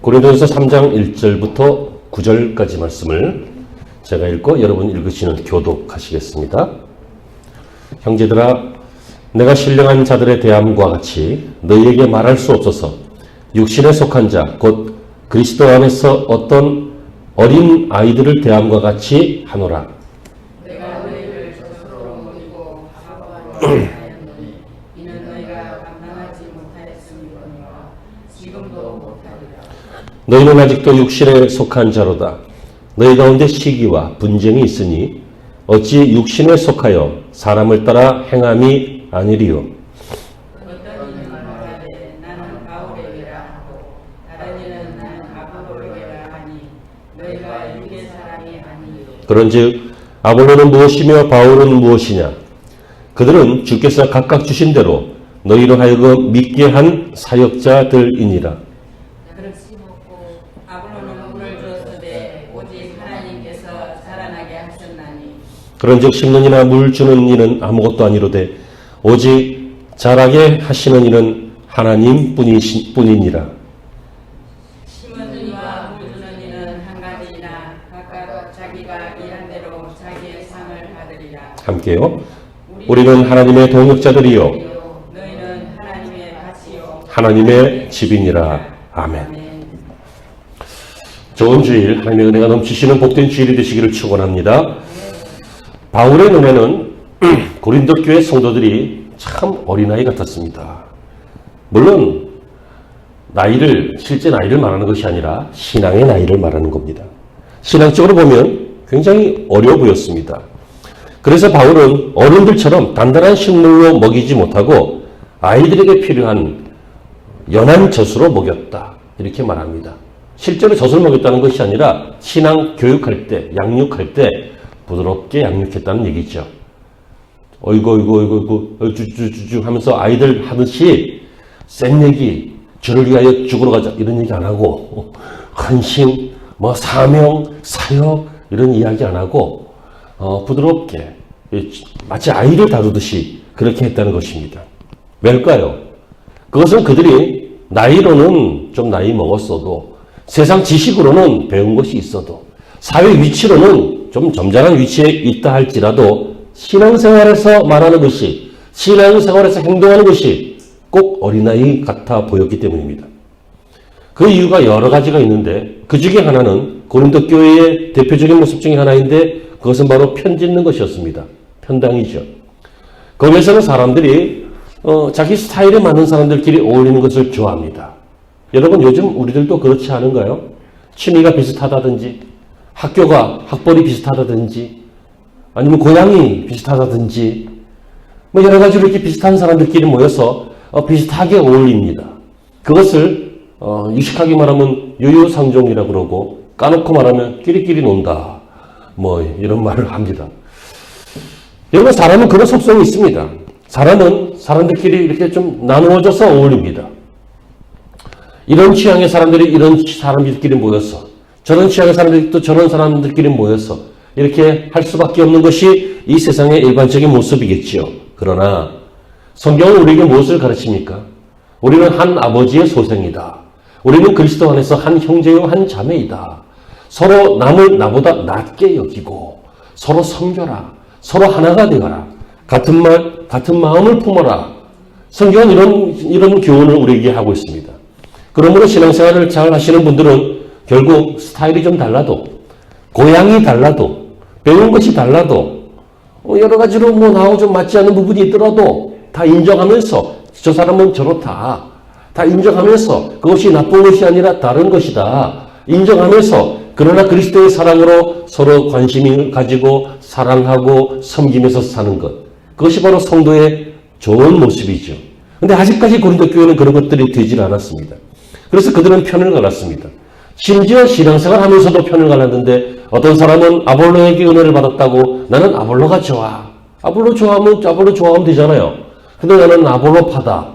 고린도전서 3장 1절부터 9절까지 말씀을 제가 읽고 여러분 읽으시는 교독하시겠습니다. 형제들아, 내가 신령한 자들의 대함과 같이 너희에게 말할 수 없어서 육신에 속한 자, 곧 그리스도 안에서 어떤 어린 아이들을 대함과 같이 하노라. 내가 너희를 스스로 먹이고 하루하루 하였노니 이는 너희가 감당하지 못하였음이거니와 지금도 못하리라. 너희는 아직도 육신에 속한 자로다. 너희 가운데 시기와 분쟁이 있으니 어찌 육신에 속하여 사람을 따라 행함이 아니리요. 어떤 이는 말하되 나는 바울에게라 하고 다른 이는 나는 아볼로에게라 하니 너희가 육의 사람이 아니요. 그런즉 아볼로는 무엇이며 바울은 무엇이냐? 그들은 주께서 각각 주신 대로 너희로 하여금 믿게 한 사역자들이니라. 그렇지 못고 아볼로는 물을 주었으되 오직 하나님께서 자라나게 하셨나니 그런즉 심는 이나 물 주는 이는 아무것도 아니로되 오직 자라게 하시는 이는 하나님 뿐이니라. 심은 이와 물 주는 이는 한 가지이나 각각 자기가 일한 대로 자기의 상을 받으리라. 함께요. 우리는 하나님의 동역자들이요 너희는 하나님의 밭이요 하나님의 집이니라. 아멘. 좋은 주일, 하나님의 은혜가 넘치시는 복된 주일이 되시기를 축원합니다. 바울의 눈에는 고린도 교회 성도들이 참 어린아이 같았습니다. 물론 실제 나이를 말하는 것이 아니라 신앙의 나이를 말하는 겁니다. 신앙적으로 보면 굉장히 어려 보였습니다. 그래서 바울은 어른들처럼 단단한 식물로 먹이지 못하고 아이들에게 필요한 연한 젖으로 먹였다, 이렇게 말합니다. 실제로 젖을 먹였다는 것이 아니라 신앙 교육할 때, 양육할 때 부드럽게 양육했다는 얘기죠. 어이구 쭈쭈쭈쭈 하면서 아이들 하듯이 센 얘기, 주를 위하여 죽으러 가자 이런 얘기 안 하고 헌신, 사명, 사역 이런 이야기 안 하고 부드럽게 마치 아이를 다루듯이 그렇게 했다는 것입니다. 왜일까요? 그것은 그들이 나이로는 좀 나이 먹었어도 세상 지식으로는 배운 것이 있어도 사회 위치로는 좀 점잖은 위치에 있다 할지라도 신앙생활에서 말하는 것이, 신앙생활에서 행동하는 것이 꼭 어린아이 같아 보였기 때문입니다. 그 이유가 여러 가지가 있는데 그 중에 하나는 고린도 교회의 대표적인 모습 중에 하나인데 그것은 바로 편짓는 것이었습니다. 편당이죠. 거기에서는 사람들이 자기 스타일에 맞는 사람들끼리 어울리는 것을 좋아합니다. 여러분 요즘 우리들도 그렇지 않은가요? 취미가 비슷하다든지 학벌이 비슷하다든지 아니면 고향이 비슷하다든지 여러 가지로 이렇게 비슷한 사람들끼리 모여서 비슷하게 어울립니다. 그것을 유식하게 말하면 유유상종이라고 그러고 까놓고 말하면 끼리끼리 논다 이런 말을 합니다. 여러분 사람은 그런 속성이 있습니다. 사람은 사람들끼리 이렇게 좀 나누어져서 어울립니다. 이런 취향의 사람들이 이런 사람들끼리 모여서 저런 취향의 사람들이 또 저런 사람들끼리 모여서 이렇게 할 수밖에 없는 것이 이 세상의 일반적인 모습이겠지요. 그러나 성경은 우리에게 무엇을 가르칩니까? 우리는 한 아버지의 소생이다. 우리는 그리스도 안에서 한 형제요 한 자매이다. 서로 남을 나보다 낮게 여기고 서로 섬겨라. 서로 하나가 되어라. 같은 말, 같은 마음을 품어라. 성경은 이런 교훈을 우리에게 하고 있습니다. 그러므로 신앙생활을 잘 하시는 분들은 결국 스타일이 좀 달라도, 고향이 달라도, 배운 것이 달라도, 여러 가지로 나하고 좀 맞지 않는 부분이 있더라도 다 인정하면서 저 사람은 저렇다. 다 인정하면서 그것이 나쁜 것이 아니라 다른 것이다. 인정하면서 그러나 그리스도의 사랑으로 서로 관심을 가지고 사랑하고 섬기면서 사는 것. 그것이 바로 성도의 좋은 모습이죠. 그런데 아직까지 고린도 교회는 그런 것들이 되질 않았습니다. 그래서 그들은 편을 갈랐습니다. 심지어 신앙생활 하면서도 편을 갈랐는데 어떤 사람은 아볼로에게 은혜를 받았다고 나는 아볼로가 좋아. 아볼로 좋아하면 되잖아요. 근데 나는 아볼로파다.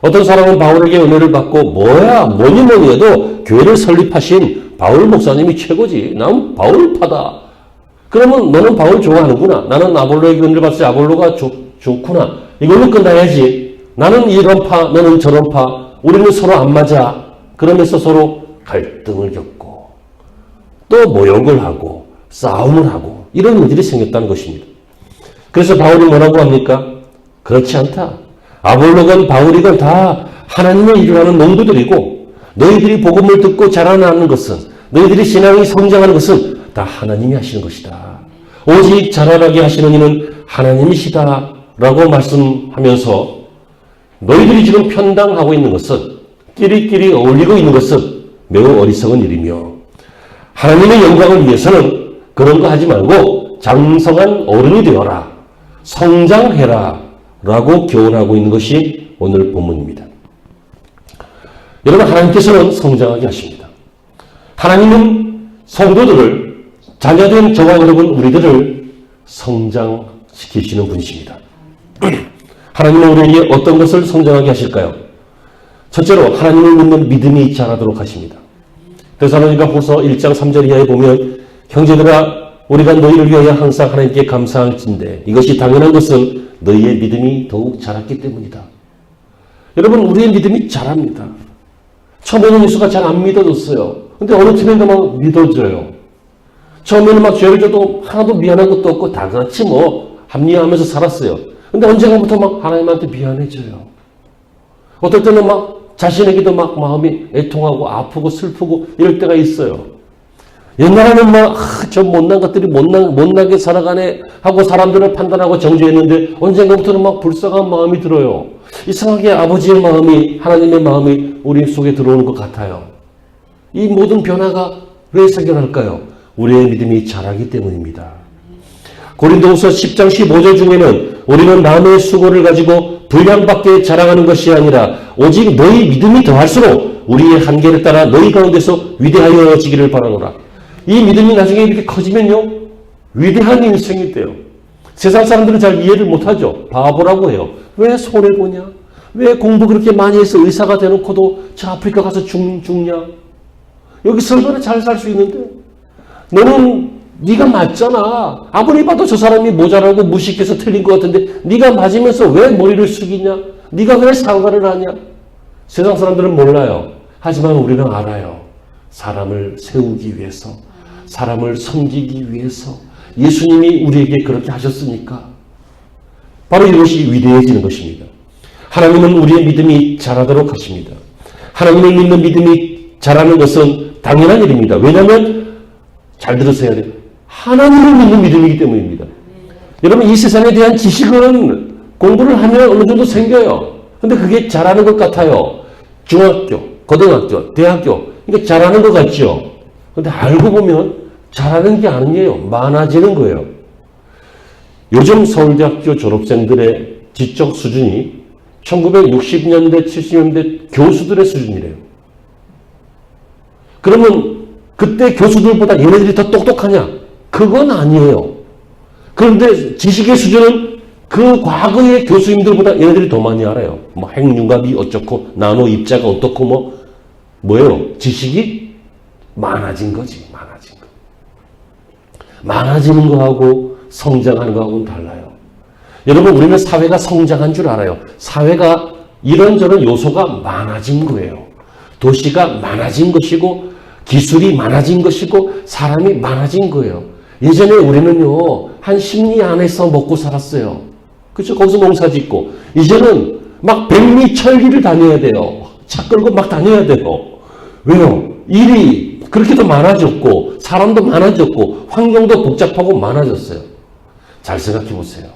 어떤 사람은 바울에게 은혜를 받고 뭐니 해도 교회를 설립하신 바울 목사님이 최고지. 난 바울파다. 그러면 너는 바울 좋아하는구나. 나는 아볼로에게 은혜를 받았지. 아볼로가 좋구나. 이걸로 끝나야지. 나는 이런 파, 너는 저런 파. 우리는 서로 안 맞아. 그러면서 서로 갈등을 겪고 또 모욕을 하고 싸움을 하고 이런 일들이 생겼다는 것입니다. 그래서 바울이 뭐라고 합니까? 그렇지 않다. 아볼로건 바울이건 다 하나님의 일을 하는 농부들이고 너희들이 복음을 듣고 자라나는 것은 너희들이 신앙이 성장하는 것은 다 하나님이 하시는 것이다. 오직 자라나게 하시는 이는 하나님이시다 라고 말씀하면서 너희들이 지금 편당하고 있는 것은 끼리끼리 어울리고 있는 것은 매우 어리석은 일이며 하나님의 영광을 위해서는 그런 거 하지 말고 장성한 어른이 되어라. 성장해라. 라고 교훈하고 있는 것이 오늘 본문입니다. 여러분 하나님께서는 성장하게 하십니다. 하나님은 성도들을 자녀된 저와 여러분 우리들을 성장시키시는 분이십니다. 하나님은 우리에게 어떤 것을 성장하게 하실까요? 첫째로 하나님을 믿는 믿음이 자라도록 하십니다. 데살로니가 후서 1장 3절 이하에 보면 형제들아 우리가 너희를 위하여 항상 하나님께 감사할진대 이것이 당연한 것은 너희의 믿음이 더욱 자랐기 때문이다. 여러분 우리의 믿음이 자랍니다. 처음에는 예수가 잘 안 믿어졌어요. 근데 어느 틈에도 막 믿어져요. 처음에는 막 죄를 져도 하나도 미안한 것도 없고 다 그렇지 뭐 합리화하면서 살았어요. 근데 언젠가부터 막 하나님한테 미안해져요. 어떨 때는 막 자신에게도 막 마음이 애통하고 아프고 슬프고 이럴 때가 있어요. 옛날에는 막 저 못난 것들이 못나게 살아가네 하고 사람들을 판단하고 정죄했는데 언젠가부터는 막 불쌍한 마음이 들어요. 이상하게 아버지의 마음이 하나님의 마음이 우리 속에 들어오는 것 같아요. 이 모든 변화가 왜 생겨날까요? 우리의 믿음이 자라기 때문입니다. 고린도후서 10장 15절 중에는 우리는 남의 수고를 가지고 분량밖에 자랑하는 것이 아니라 오직 너희 믿음이 더할수록 우리의 한계를 따라 너희 가운데서 위대하여지기를 바라노라. 이 믿음이 나중에 이렇게 커지면요 위대한 인생이 돼요. 세상 사람들은 잘 이해를 못하죠. 바보라고 해요. 왜 손해보냐? 왜 공부 그렇게 많이 해서 의사가 되놓고도 저 아프리카 가서 죽냐? 여기서 얼마나 잘 살 수 있는데 너는 네가 맞잖아. 아무리 봐도 저 사람이 모자라고 무식해서 틀린 것 같은데 네가 맞으면서 왜 머리를 숙이냐? 네가 왜 사과를 하냐? 세상 사람들은 몰라요. 하지만 우리는 알아요. 사람을 세우기 위해서, 사람을 섬기기 위해서 예수님이 우리에게 그렇게 하셨으니까 바로 이것이 위대해지는 것입니다. 하나님은 우리의 믿음이 자라도록 하십니다. 하나님을 믿는 믿음이 자라는 것은 당연한 일입니다. 왜냐하면 잘 들으셔야 돼요. 하나님을 믿는 믿음이기 때문입니다. 여러분 이 세상에 대한 지식은 공부를 하면 어느 정도 생겨요. 근데 그게 잘하는 것 같아요. 중학교, 고등학교, 대학교 이게 잘하는 것 같죠. 근데 알고 보면 잘하는 게 아니에요. 많아지는 거예요. 요즘 서울대학교 졸업생들의 지적 수준이 1960년대, 70년대 교수들의 수준이래요. 그러면 그때 교수들보다 얘네들이 더 똑똑하냐? 그건 아니에요. 그런데 지식의 수준은 그 과거의 교수님들보다 얘네들이 더 많이 알아요. 뭐 핵융합이 어쩌고 나노 입자가 어떻고 뭐예요? 지식이 많아진 거지. 많아진 거. 많아지는 거하고 성장하는 거하고는 달라요. 여러분 우리는 사회가 성장한 줄 알아요. 사회가 이런저런 요소가 많아진 거예요. 도시가 많아진 것이고 기술이 많아진 것이고 사람이 많아진 거예요. 예전에 우리는요 한 심리 안에서 먹고 살았어요. 그렇죠? 거기서 농사 짓고 이제는 막 백리 천리를 다녀야 돼요. 차 끌고 막 다녀야 돼요. 왜요? 일이 그렇게 더 많아졌고 사람도 많아졌고 환경도 복잡하고 많아졌어요. 잘 생각해 보세요.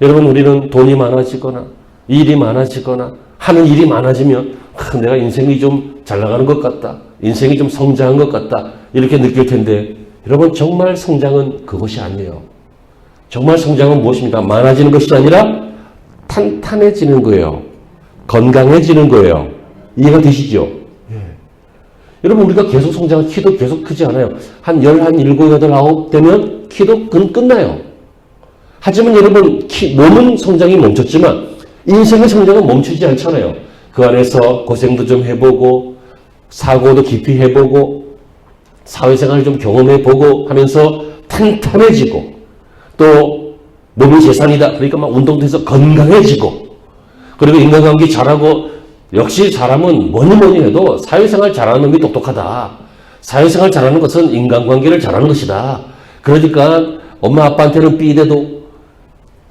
여러분 우리는 돈이 많아지거나 일이 많아지거나 하는 일이 많아지면 내가 인생이 좀 잘 나가는 것 같다. 인생이 좀 성장한 것 같다. 이렇게 느낄 텐데 여러분 정말 성장은 그것이 아니에요. 정말 성장은 무엇입니까? 많아지는 것이 아니라 탄탄해지는 거예요. 건강해지는 거예요. 이해가 되시죠? 예. 여러분 우리가 계속 성장한 키도 계속 크지 않아요. 한 7, 8, 9 되면 키도 끝나요. 하지만 여러분 몸은 성장이 멈췄지만 인생의 성장은 멈추지 않잖아요. 그 안에서 고생도 좀 해보고 사고도 깊이 해보고 사회생활을 좀 경험해보고 하면서 탄탄해지고 또 몸이 재산이다. 그러니까 막 운동도 해서 건강해지고 그리고 인간관계 잘하고 역시 사람은 뭐니 해도 사회생활 잘하는 놈이 똑똑하다. 사회생활 잘하는 것은 인간관계를 잘하는 것이다. 그러니까 엄마 아빠한테는 삐대도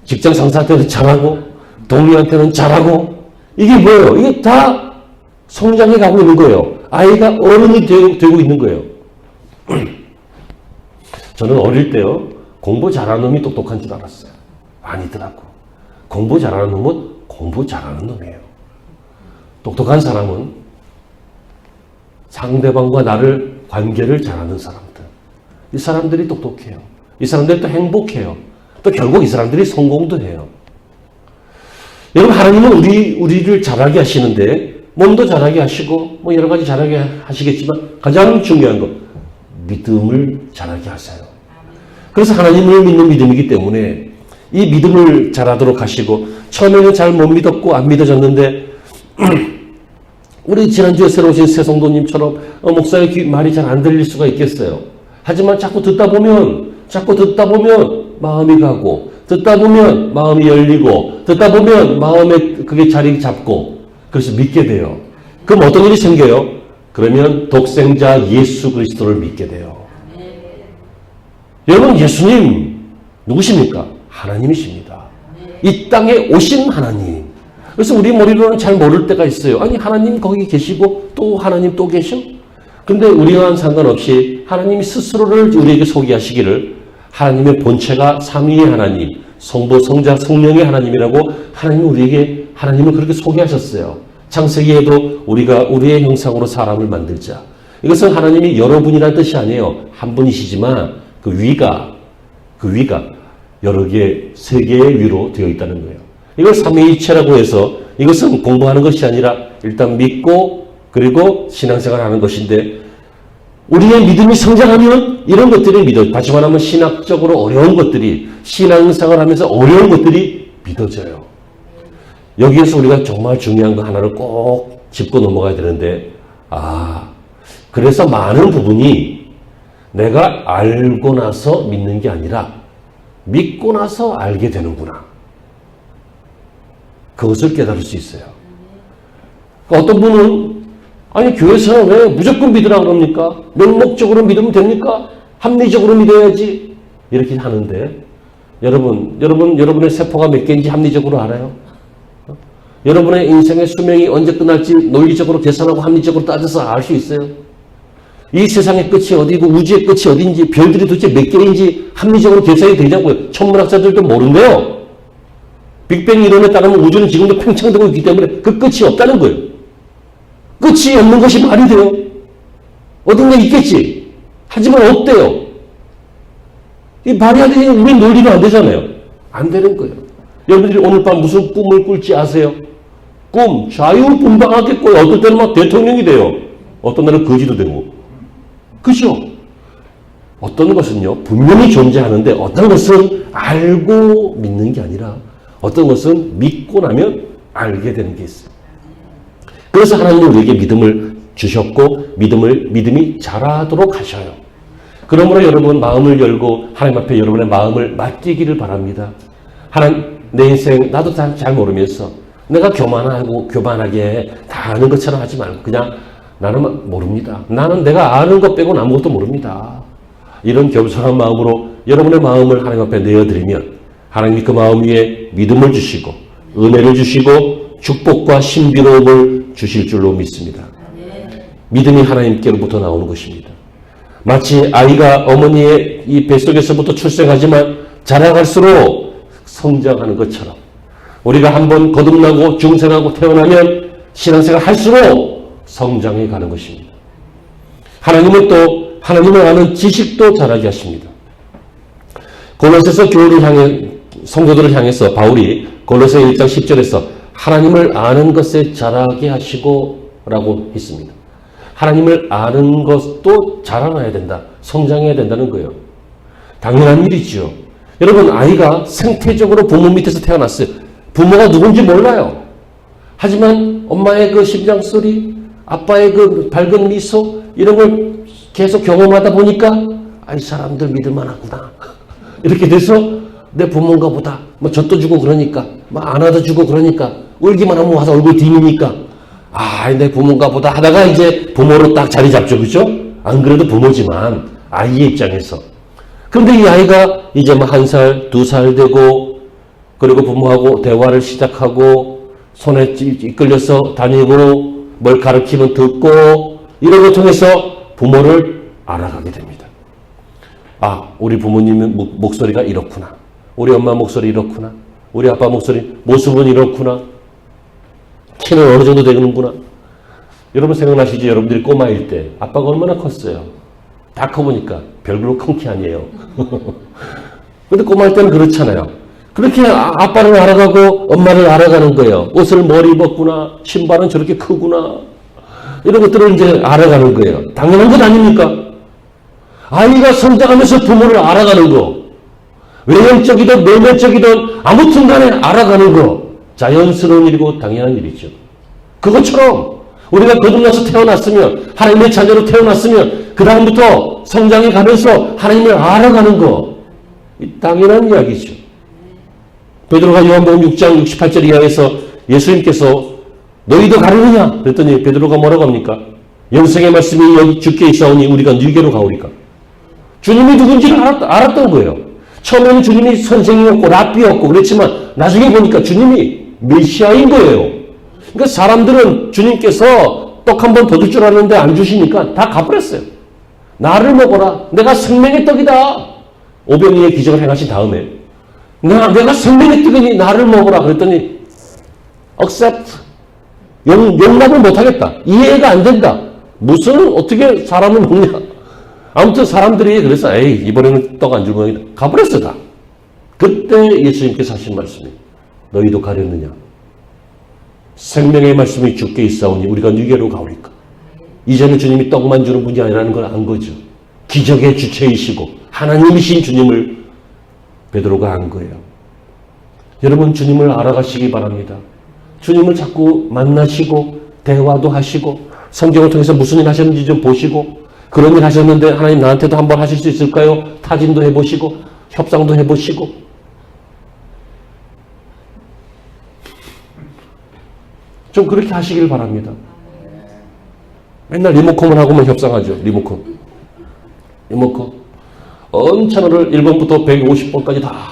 직장 상사한테는 잘하고 동료한테는 잘하고 이게 뭐예요? 이게 다 성장해 가고 있는 거예요. 아이가 어른이 되고 있는 거예요. 저는 어릴 때요. 공부 잘하는 놈이 똑똑한 줄 알았어요. 아니더라고. 공부 잘하는 놈은 공부 잘하는 놈이에요. 똑똑한 사람은 상대방과 나를 관계를 잘하는 사람들. 이 사람들이 똑똑해요. 이 사람들이 또 행복해요. 또 결국 이 사람들이 성공도 해요. 여러분 하나님은 우리를 잘하게 하시는데 몸도 잘하게 하시고 뭐 여러 가지 잘하게 하시겠지만 가장 중요한 거 믿음을 잘하게 하세요. 그래서 하나님을 믿는 믿음이기 때문에 이 믿음을 잘하도록 하시고 처음에는 잘 못 믿었고 안 믿어졌는데 우리 지난주에 새로 오신 새 성도님처럼 목사의 말이 잘 안 들릴 수가 있겠어요. 하지만 자꾸 듣다 보면 마음이 가고 듣다 보면 마음이 열리고 듣다 보면 마음에 그게 자리 잡고 그래서 믿게 돼요. 그럼 어떤 일이 생겨요? 그러면 독생자 예수 그리스도를 믿게 돼요. 여러분 예수님 누구십니까? 하나님이십니다. 이 땅에 오신 하나님. 그래서 우리 머리로는 잘 모를 때가 있어요. 아니 하나님 거기 계시고 또 하나님 또 계셔? 근데 우리와는 상관없이 하나님이 스스로를 우리에게 소개하시기를 하나님의 본체가 삼위의 하나님, 성부, 성자, 성령의 하나님이라고 하나님이 우리에게 하나님을 그렇게 소개하셨어요. 창세기에도 우리가 우리의 형상으로 사람을 만들자. 이것은 하나님이 여러분이라는 뜻이 아니에요. 한 분이시지만 그 위가 여러 개, 세 개의 위로 되어 있다는 거예요. 이걸 삼위일체라고 해서 이것은 공부하는 것이 아니라 일단 믿고 그리고 신앙생활 하는 것인데 우리의 믿음이 성장하면 이런 것들이 믿어져요. 다시 말하면 신학적으로 어려운 것들이 신앙생활 하면서 어려운 것들이 믿어져요. 여기에서 우리가 정말 중요한 거 하나를 꼭 짚고 넘어가야 되는데 그래서 많은 부분이 내가 알고 나서 믿는 게 아니라 믿고 나서 알게 되는구나. 그것을 깨달을 수 있어요. 어떤 분은 아니 교회에서는 왜 무조건 믿으라 그럽니까? 맹목적으로 믿으면 됩니까? 합리적으로 믿어야지. 이렇게 하는데 여러분의 세포가 몇 개인지 합리적으로 알아요? 여러분의 인생의 수명이 언제 끝날지 논리적으로 계산하고 합리적으로 따져서 알 수 있어요? 이 세상의 끝이 어디고 우주의 끝이 어딘지 별들이 도대체 몇 개인지 합리적으로 계산이 되냐고요. 천문학자들도 모른대요. 빅뱅 이론에 따르면 우주는 지금도 팽창되고 있기 때문에 그 끝이 없다는 거예요. 끝이 없는 것이 말이 돼요? 어딘가 있겠지. 하지만 없대요. 이 말이 안 되니 우리 논리로 안 되잖아요. 안 되는 거예요. 여러분들이 오늘 밤 무슨 꿈을 꿀지 아세요? 꿈, 자유분방하게 꿔요. 어떨 때는 막 대통령이 돼요. 어떤 날은 거지도 되고. 그죠? 어떤 것은요, 분명히 존재하는데 어떤 것은 알고 믿는 게 아니라 어떤 것은 믿고 나면 알게 되는 게 있어요. 그래서 하나님은 우리에게 믿음을 주셨고 믿음이 자라도록 하셔요. 그러므로 여러분 마음을 열고 하나님 앞에 여러분의 마음을 맡기기를 바랍니다. 하나님 내 인생 나도 잘 모르면서 내가 교만하게 다 아는 것처럼 하지 말고 그냥 나는 모릅니다. 나는 내가 아는 것 빼고는 아무것도 모릅니다. 이런 겸손한 마음으로 여러분의 마음을 하나님 앞에 내어드리면 하나님이 그 마음 위에 믿음을 주시고 은혜를 주시고 축복과 신비로움을 주실 줄로 믿습니다. 믿음이 하나님께로부터 나오는 것입니다. 마치 아이가 어머니의 이 뱃속에서부터 출생하지만 자라갈수록 성장하는 것처럼 우리가 한번 거듭나고 중생하고 태어나면 신앙생활 할수록 성장해 가는 것입니다. 하나님은 또 하나님을 아는 지식도 자라게 하십니다. 골로새서 교회를 향해 성도들을 향해서 바울이 골로새 1장 10절에서 하나님을 아는 것에 자라게 하시고 라고 했습니다. 하나님을 아는 것도 자라나야 된다. 성장해야 된다는 거예요. 당연한 일이죠. 여러분 아이가 생태적으로 부모 밑에서 태어났어요. 부모가 누군지 몰라요. 하지만 엄마의 그 심장 소리, 아빠의 그 밝은 미소 이런 걸 계속 경험하다 보니까 이 사람들 믿을만하구나. 이렇게 돼서 내 부모인가 보다. 뭐 젖도 주고 그러니까 뭐 안아도 주고 그러니까 울기만 하면 와서 얼굴 디미니까 내 부모인가 보다 하다가 이제 부모로 딱 자리 잡죠. 그죠? 안 그래도 부모지만 아이의 입장에서. 그런데 이 아이가 이제 뭐 1살, 2살 되고 그리고 부모하고 대화를 시작하고 손에 이끌려서 다니고 뭘 가르치면 듣고 이런 걸 통해서 부모를 알아가게 됩니다. 우리 부모님은 목소리가 이렇구나. 우리 엄마 목소리 이렇구나. 우리 아빠 목소리 모습은 이렇구나. 키는 어느 정도 되는구나. 여러분 생각나시죠? 여러분들이 꼬마일 때 아빠가 얼마나 컸어요. 다 커보니까 별로 큰 키 아니에요. 근데 꼬마일 때는 그렇잖아요. 그렇게 아빠를 알아가고 엄마를 알아가는 거예요. 옷을 머리 입었구나. 신발은 저렇게 크구나. 이런 것들을 이제 알아가는 거예요. 당연한 것 아닙니까? 아이가 성장하면서 부모를 알아가는 거. 외형적이든 내면적이든 아무튼 간에 알아가는 거. 자연스러운 일이고 당연한 일이죠. 그것처럼 우리가 거듭나서 태어났으면 하나님의 자녀로 태어났으면 그 다음부터 성장해 가면서 하나님을 알아가는 거. 당연한 이야기죠. 베드로가 요한복음 6장 68절 이하에서 예수님께서 너희도 가르느냐? 그랬더니 베드로가 뭐라고 합니까? 영생의 말씀이 여기 주께 있사오니 우리가 너희에게로 가오리까? 주님이 누군지를 알았던 거예요. 처음에는 주님이 선생이었고 랍비였고 그랬지만 나중에 보니까 주님이 메시아인 거예요. 그러니까 사람들은 주님께서 떡 한 번 더 줄 줄 알았는데 안 주시니까 다 갚으랬어요. 나를 먹어라. 내가 생명의 떡이다. 오병이의 기적을 행하신 다음에 내가 생명의 떡이니 나를 먹어라. 그랬더니 accept. 용납을 못하겠다. 이해가 안 된다. 무슨 어떻게 사람을 먹냐. 아무튼 사람들이 그래서 이번에는 떡 안 주고 가버렸어 다. 그때 예수님께서 하신 말씀이 너희도 가렸느냐. 생명의 말씀이 주께 있사오니 우리가 너희에게로 가오리까. 이제는 주님이 떡만 주는 분이 아니라는 걸 안 거죠. 기적의 주체이시고 하나님이신 주님을 베드로가 안 거예요. 여러분 주님을 알아가시기 바랍니다. 주님을 자꾸 만나시고 대화도 하시고 성경을 통해서 무슨 일 하셨는지 좀 보시고 그런 일 하셨는데 하나님 나한테도 한번 하실 수 있을까요? 타진도 해보시고 협상도 해보시고 좀 그렇게 하시길 바랍니다. 맨날 리모컨을 하고만 협상하죠. 리모컨 언차널을 1번부터 150번까지 다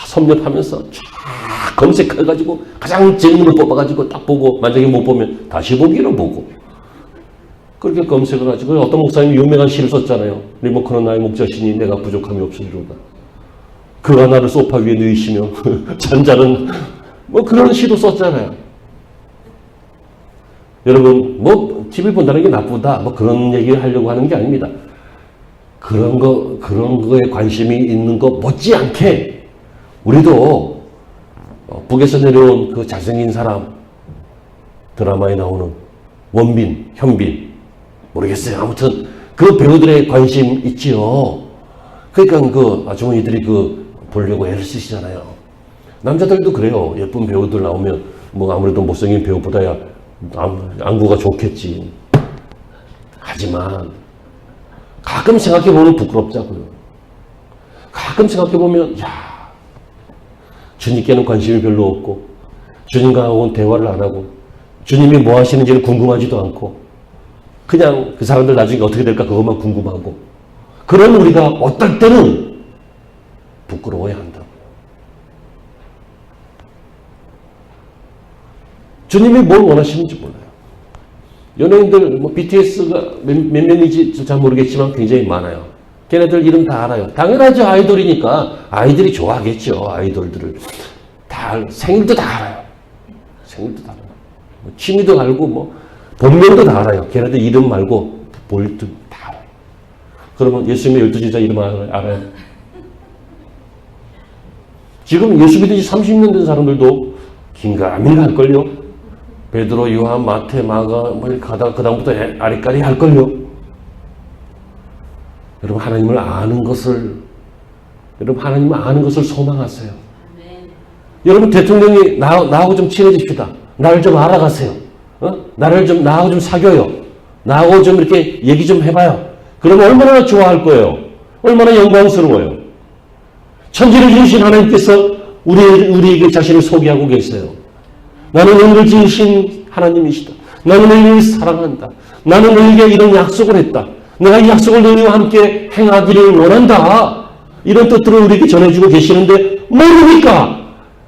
섭렵하면서 쫙 검색해가지고 가장 재밌는 걸 뽑아가지고 딱 보고 만약에 못 보면 다시 보기로 보고 그렇게 검색을 하죠. 어떤 목사님이 유명한 시를 썼잖아요. 리모컨은 나의 목자시니 내가 부족함이 없으리로다. 그가 나를 소파 위에 누이시며 잔자는 뭐 그런 시도 썼잖아요. 여러분 뭐 TV 본다는 게 나쁘다 뭐 그런 얘기를 하려고 하는 게 아닙니다. 그런 거에 관심이 있는 거 못지않게 우리도 북에서 내려온 그 잘생긴 사람 드라마에 나오는 원빈, 현빈 모르겠어요. 아무튼 그 배우들의 관심 있지요. 그러니까 그 아주머니들이 보려고 애를 쓰시잖아요. 남자들도 그래요. 예쁜 배우들 나오면 뭐 아무래도 못생긴 배우보다야 안구가 좋겠지. 하지만 가끔 생각해보면 부끄럽자고요. 가끔 생각해보면 주님께는 관심이 별로 없고 주님과는 대화를 안 하고 주님이 뭐 하시는지는 궁금하지도 않고 그냥 그 사람들 나중에 어떻게 될까 그것만 궁금하고 그런 우리가 어떨 때는 부끄러워야 한다고. 주님이 뭘 원하시는지 몰라요. 연예인들 뭐 BTS가 몇 명인지 잘 모르겠지만 굉장히 많아요. 걔네들 이름 다 알아요. 당연하죠. 아이돌이니까 아이들이 좋아하겠죠. 아이돌들을 다 생일도 다 알아요. 생일도 다 알아요. 취미도 알고 뭐 본명도 다 알아요. 걔네들 이름 말고 볼도 다 알아요. 그러면 예수님의 12제자 이름 알아요? 지금 예수 믿은 지 30년 된 사람들도 긴가민가 할걸요. 베드로, 요한, 마태, 마가 뭐 가다가 그 다음부터 아리까리 할걸요. 여러분 하나님을 아는 것을 소망하세요. 네. 여러분 대통령이 나하고 좀 친해집시다. 나를 좀 알아가세요. 나하고 좀 사귀어요. 나하고 좀 이렇게 얘기 좀 해봐요. 그러면 얼마나 좋아할 거예요. 얼마나 영광스러워요. 천지를 지으신 하나님께서 우리에게 자신을 소개하고 계세요. 나는 영을 지으신 하나님이시다. 나는 너희를 사랑한다. 나는 너희에게 이런 약속을 했다. 내가 이 약속을 너희와 함께 행하기를 원한다. 이런 뜻들을 우리에게 전해주고 계시는데 모르니까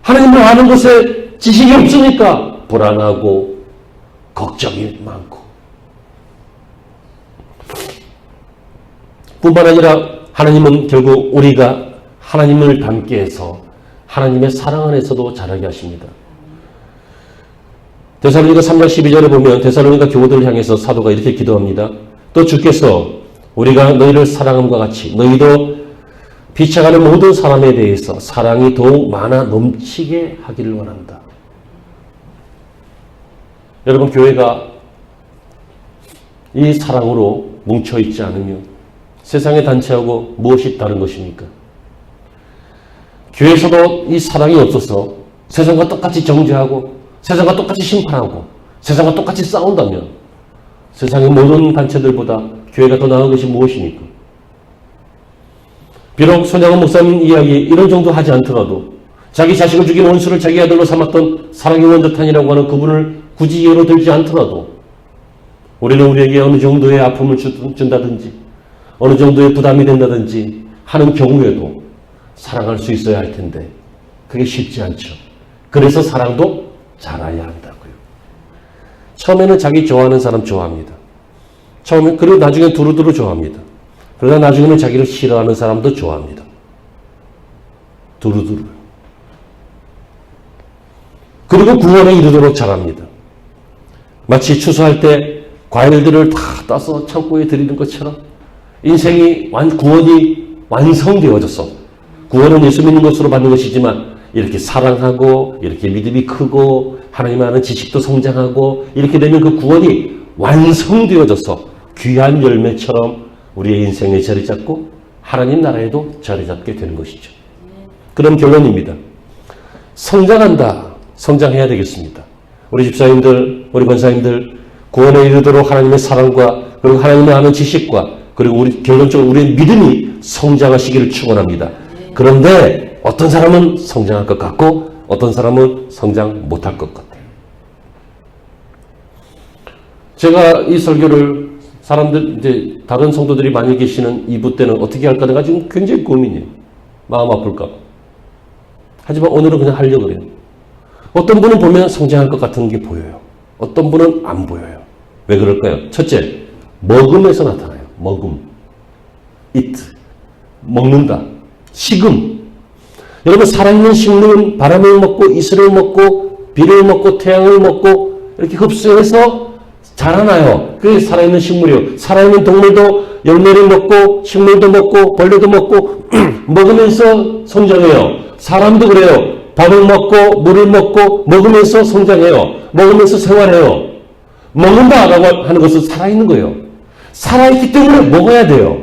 하나님을 아는 것에 지식이 없으니까 불안하고 걱정이 많고 뿐만 아니라 하나님은 결국 우리가 하나님을 닮게 해서 하나님의 사랑 안에서도 자라게 하십니다. 데살로니가 3장 12절에 보면 데살로니가 교우들을 향해서 사도가 이렇게 기도합니다. 또 주께서 우리가 너희를 사랑함과 같이 너희도 비춰가는 모든 사람에 대해서 사랑이 더욱 많아 넘치게 하기를 원한다. 여러분, 교회가 이 사랑으로 뭉쳐있지 않으면 세상의 단체하고 무엇이 다른 것입니까? 교회에서도 이 사랑이 없어서 세상과 똑같이 정죄하고 세상과 똑같이 심판하고 세상과 똑같이 싸운다면 세상의 모든 단체들보다 교회가 더 나은 것이 무엇입니까? 비록 손양원 목사님 이야기 이런 정도 하지 않더라도 자기 자식을 죽인 원수를 자기 아들로 삼았던 사랑의 원조탄이라고 하는 그분을 굳이 예로 들지 않더라도 우리는 우리에게 어느 정도의 아픔을 준다든지 어느 정도의 부담이 된다든지 하는 경우에도 사랑할 수 있어야 할 텐데 그게 쉽지 않죠. 그래서 사랑도 잘해야 한다고요. 처음에는 자기 좋아하는 사람 좋아합니다. 그리고 나중엔 두루두루 좋아합니다. 그러다 나중에는 자기를 싫어하는 사람도 좋아합니다. 두루두루. 그리고 구원에 이르도록 잘합니다. 마치 추수할 때 과일들을 다 따서 창고에 들이는 것처럼 인생이 구원이 완성되어져서 구원은 예수 믿는 것으로 받는 것이지만 이렇게 사랑하고 이렇게 믿음이 크고 하나님 아는 지식도 성장하고 이렇게 되면 그 구원이 완성되어져서 귀한 열매처럼 우리의 인생에 자리 잡고 하나님 나라에도 자리 잡게 되는 것이죠. 그럼 결론입니다. 성장한다. 성장해야 되겠습니다. 우리 집사님들, 우리 권사님들 구원에 이르도록 하나님의 사랑과 그리고 하나님의 아는 지식과 그리고 결론적으로 우리의 믿음이 성장하시기를 축원합니다. 그런데 어떤 사람은 성장할 것 같고 어떤 사람은 성장 못할 것 같아요. 제가 이 설교를 이제 다른 성도들이 많이 계시는 2부 때는 어떻게 할까 내가 지금 굉장히 고민이에요. 마음 아플까 봐. 하지만 오늘은 그냥 하려고 그래요. 어떤 분은 보면 성장할 것 같은 게 보여요. 어떤 분은 안 보여요. 왜 그럴까요? 첫째, 먹음에서 나타나요. 먹음. eat. 먹는다. 식음. 여러분, 살아있는 식물은 바람을 먹고 이슬을 먹고 비를 먹고 태양을 먹고 이렇게 흡수해서 자라나요. 그게 살아있는 식물이요. 살아있는 동물도 열매를 먹고 식물도 먹고 벌레도 먹고 먹으면서 성장해요. 사람도 그래요. 밥을 먹고 물을 먹고 먹으면서 성장해요. 먹으면서 생활해요. 먹는다라고 하는 것은 살아있는 거예요. 살아있기 때문에 먹어야 돼요.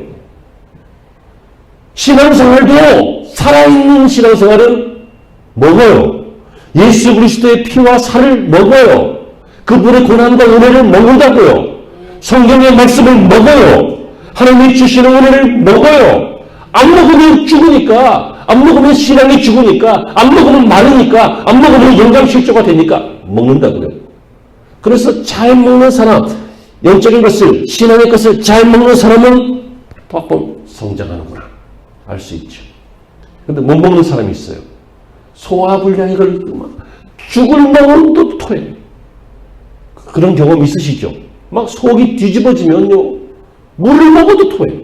신앙생활도 살아있는 신앙생활은 먹어요. 예수 그리스도의 피와 살을 먹어요. 그분의 고난과 은혜를 먹는다고요. 성경의 말씀을 먹어요. 하나님이 주시는 은혜를 먹어요. 안 먹으면 죽으니까, 안 먹으면 신앙이 죽으니까, 안 먹으면 마르니까, 안 먹으면 영광실조가 되니까 먹는다고요. 그래서 잘 먹는 사람, 영적인 것을, 신앙의 것을 잘 먹는 사람은 조금 성장하는구나 알 수 있죠. 근데 못 먹는 사람이 있어요. 소화불량이 걸리고 막 죽을 먹으면 또 토해요. 그런 경험 있으시죠? 막 속이 뒤집어지면요. 물을 먹어도 토해요.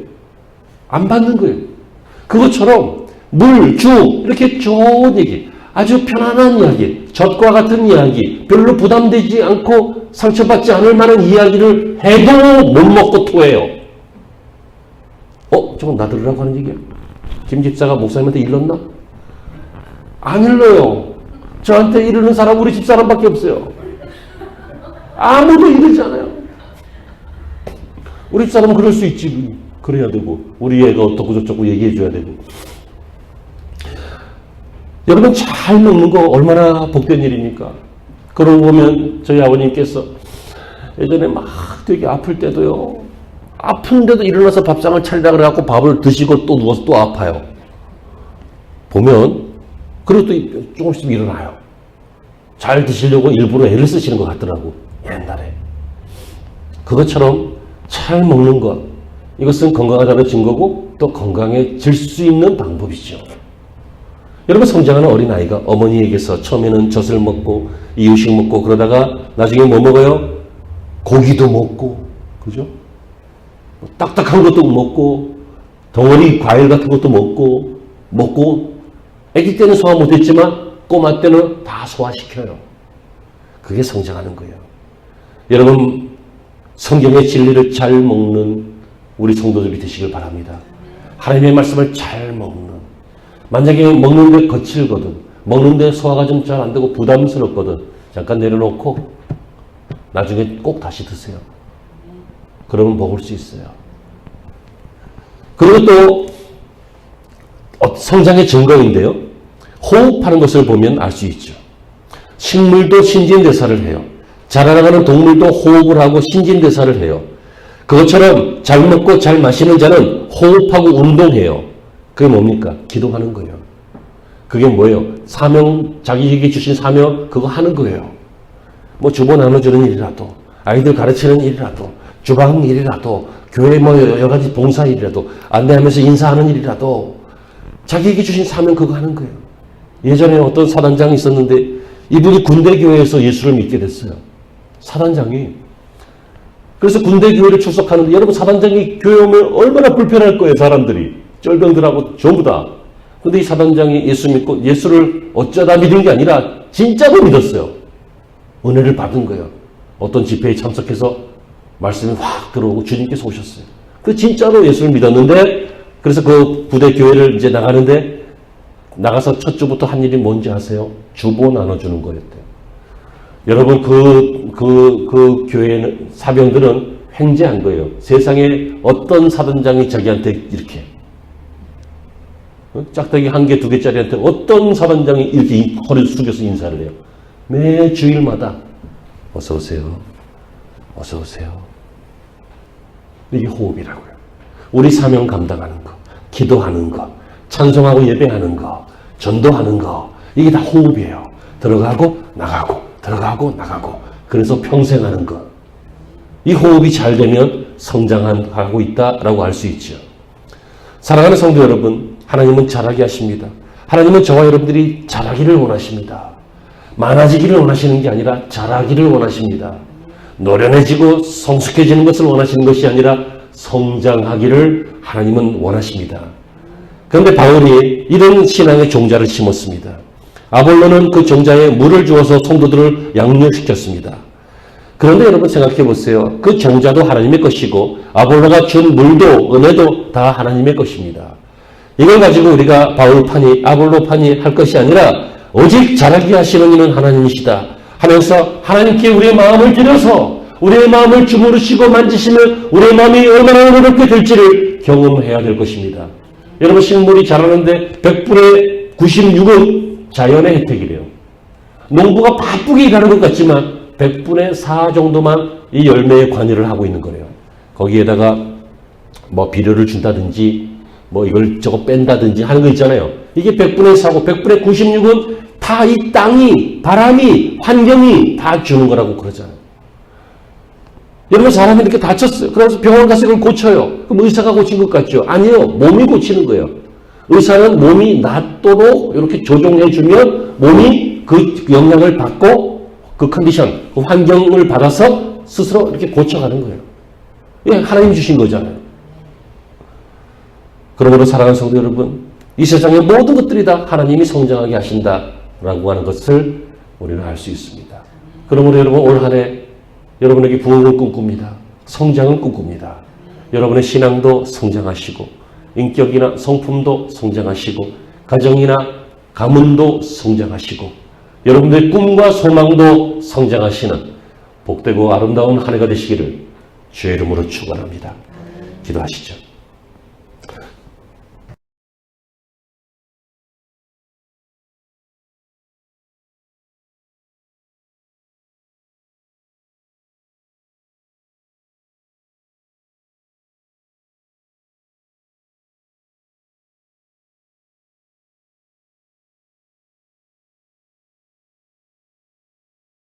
안 받는 거예요. 그것처럼 물, 죽 이렇게 좋은 얘기, 아주 편안한 이야기, 젖과 같은 이야기, 별로 부담되지 않고 상처받지 않을 만한 이야기를 해도 못 먹고 토해요. 저건 나들으라고 하는 얘기야? 김 집사가 목사님한테 일렀나? 안 일러요. 저한테 이르는 사람 우리 집사람밖에 없어요. 아무도 이러지 않아요. 우리 집사람은 그럴 수 있지. 그래야 되고 우리 애가 어떻고 저쩌고 얘기해 줘야 되고. 여러분, 잘 먹는 거 얼마나 복된 일입니까? 그러고 보면 저희 아버님께서 예전에 막 되게 아플 때도요, 아픈데도 일어나서 밥상을 차리라 그래갖고 밥을 드시고 또 누워서 또 아파요. 보면 그래도 조금씩 일어나요. 잘 드시려고 일부러 애를 쓰시는 것 같더라고. 옛날에 그것처럼 잘 먹는 것, 이것은 건강하다는 증거고 또 건강해질 수 있는 방법이죠. 여러분, 성장하는 어린아이가 어머니에게서 처음에는 젖을 먹고 이유식 먹고 그러다가 나중에 뭐 먹어요? 고기도 먹고, 그죠? 딱딱한 것도 먹고 덩어리 과일 같은 것도 먹고 아기 때는 소화 못했지만 꼬마 때는 다 소화시켜요. 그게 성장하는 거예요. 여러분, 성경의 진리를 잘 먹는 우리 성도들이 되시길 바랍니다. 하나님의 말씀을 잘 먹는, 만약에 먹는데 거칠거든, 먹는데 소화가 좀 잘 안 되고 부담스럽거든, 잠깐 내려놓고 나중에 꼭 다시 드세요. 그러면 먹을 수 있어요. 그리고 또 성장의 증거인데요, 호흡하는 것을 보면 알 수 있죠. 식물도 신진대사를 해요. 자라나가는 동물도 호흡을 하고 신진대사를 해요. 그것처럼 잘 먹고 잘 마시는 자는 호흡하고 운동해요. 그게 뭡니까? 기도하는 거예요. 그게 뭐예요? 사명, 자기에게 주신 사명, 그거 하는 거예요. 뭐 주보 나눠주는 일이라도, 아이들 가르치는 일이라도, 주방 일이라도, 교회 뭐 여러 가지 봉사 일이라도, 안내하면서 인사하는 일이라도, 자기에게 주신 사명 그거 하는 거예요. 예전에 어떤 사단장이 있었는데 이분이 군대교회에서 예수를 믿게 됐어요. 사단장이. 그래서 군대교회를 출석하는데, 여러분, 사단장이 교회 오면 얼마나 불편할 거예요, 사람들이. 쫄병들하고 전부 다. 근데 이 사단장이 예수 믿고 예수를 어쩌다 믿은 게 아니라 진짜로 믿었어요. 은혜를 받은 거예요. 어떤 집회에 참석해서 말씀이 확 들어오고 주님께서 오셨어요. 그 진짜로 예수를 믿었는데, 그래서 그 부대 교회를 이제 나가는데, 나가서 첫 주부터 한 일이 뭔지 아세요? 주보 나눠주는 거였대요. 여러분, 그 교회는, 사병들은 횡재한 거예요. 세상에 어떤 사단장이 자기한테 이렇게, 짝대기 한 개, 두 개짜리한테 어떤 사단장이 이렇게 허리를 숙여서 인사를 해요? 매 주일마다 어서 오세요. 어서 오세요. 이게 호흡이라고요. 우리 사명 감당하는 거, 기도하는 거, 찬송하고 예배하는 거, 전도하는 거, 이게 다 호흡이에요. 들어가고 나가고 들어가고 나가고. 그래서 평생 하는 것. 이 호흡이 잘 되면 성장하고 있다라고 알 수 있죠. 사랑하는 성도 여러분, 하나님은 자라게 하십니다. 하나님은 저와 여러분들이 자라기를 원하십니다. 많아지기를 원하시는 게 아니라 자라기를 원하십니다. 노련해지고 성숙해지는 것을 원하시는 것이 아니라 성장하기를 하나님은 원하십니다. 그런데 바울이 이런 신앙의 종자를 심었습니다. 아볼로는 그 종자에 물을 주어서 성도들을 양육시켰습니다. 그런데 여러분 생각해 보세요. 그 종자도 하나님의 것이고 아볼로가 준 물도 은혜도 다 하나님의 것입니다. 이걸 가지고 우리가 바울파니 아볼로파니 할 것이 아니라 오직 자라게 하시는 이는 하나님이시다 하면서 하나님께 우리의 마음을 들여서 우리의 마음을 주무르시고 만지시면 우리의 마음이 얼마나 어렵게 될지를 경험해야 될 것입니다. 여러분, 식물이 자라는데 100분의 96은 자연의 혜택이래요. 농부가 바쁘게 일하는 것 같지만 100분의 4 정도만 이 열매에 관여를 하고 있는 거래요. 거기에다가 뭐 비료를 준다든지 뭐 이걸 저거 뺀다든지 하는 거 있잖아요. 이게 100분의 4고 100분의 96은 다 이 땅이, 바람이, 환경이 다 주는 거라고 그러잖아요. 여러분, 사람이 이렇게 다쳤어요. 그래서 병원 가서 이걸 고쳐요. 그럼 의사가 고친 것 같죠? 아니요. 몸이 고치는 거예요. 의사는 몸이 낫도록 이렇게 조정해주면 몸이 그 영향을 받고 그 컨디션, 그 환경을 받아서 스스로 이렇게 고쳐가는 거예요. 이게 하나님 주신 거잖아요. 그러므로 사랑하는 성도 여러분, 이 세상의 모든 것들이 다 하나님이 성장하게 하신다라고 하는 것을 우리는 알 수 있습니다. 그러므로 여러분, 올 한 해 여러분에게 부흥을 꿈꿉니다. 성장을 꿈꿉니다. 여러분의 신앙도 성장하시고 인격이나 성품도 성장하시고 가정이나 가문도 성장하시고 여러분들의 꿈과 소망도 성장하시는 복되고 아름다운 한 해가 되시기를 주의 이름으로 축원합니다. 기도하시죠.